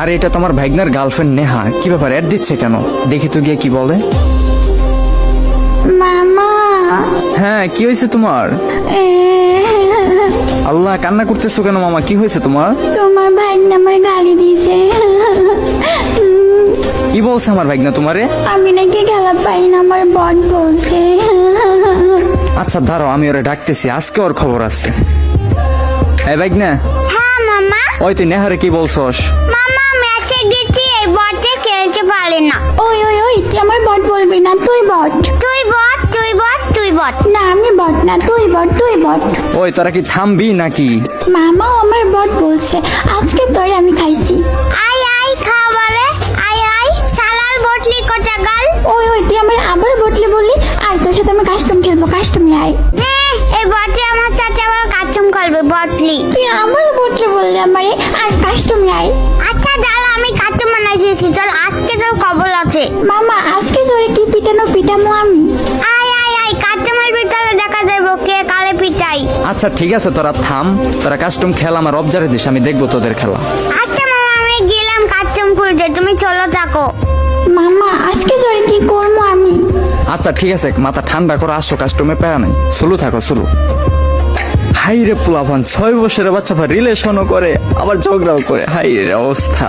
আরে এটা তোমার ভাইগনার গার্লফ্রেন্ড নেহা। কি ব্যাপার, অ্যাড দিচ্ছে কেন? দেখি তো গিয়ে কি বলে। মামা হ্যাঁ, কি হয়েছে তোমার? আল্লাহ, কান্না করতেছো কেন মামা? কি হয়েছে তোমার? তোমার ভাই আমার গালি দিয়েছে। কি বলছে আমার ভাইগনা তোমারে? আমি নাকি খেলা পাই না, আমার বট বলছে। আচ্ছা দাঁড়াও, আমি ওরা ডাকতেছি, আজকে ওর খবর আছে। এই ভাইগনা, হ্যাঁ মামা। ওই তুই নেহারে কি বলছস? মামা ম্যাচে গেছি, এই বটে খেলতে পারে না। ওই ওই ওই, তুই আমার বট বলবি না, তুই বট। তুই বট, তুই বট, তুই বট। না আমি বট না, তুই বট, তুই বট। ওই তোরা কি থামবি নাকি? মামাও আমার বট বলছে, আজকে তোরে আমি খাইছি। আই আই খাবারে, আই আই সালাল বটলি কোটা গাল। ওই ওই, তুই আমার আবার বটলি বললি। আয় তোর সাথে আমি কাস্টম খেলবো, কাস্টমে আয়। এই বটে আমার সাথে আবার কাস্টম খেলবে বটলি। তুই আমার বটলি বললি আমারে, আর কাস্টমে আয়। আচ্ছা দাঁড়া, আমি কাস্টম বানাইছি, চল আজকে তোর কবল আছে। মামা আজকে তোরে কি পিটানো পিটামো আমি। আয় আয় আয়, কাস্টমের ভিতরে দেখা যাইব কে কালে পিটাই। আচ্ছা ঠিক আছে, তোরা থাম, তোরা কাস্টম খেলা আমার অবজারে দিস, আমি দেখবো তোদের খেলা। আচ্ছা মামা, আমি গেলাম কাস্টম খুলতে, তুমি চলো থাকো। মামা আজকে তোরে কি করবো আমি। আচ্ছা ঠিক আছে, মাথা ঠান্ডা করে আসো, কাস্টমে পেয়া নাই, চলু থাকো চলু। হাই রে পোলাপান, 6 বছরের বাচ্চা রিলেশনও করে আবার ঝগড়াও করে, হাই রে অবস্থা।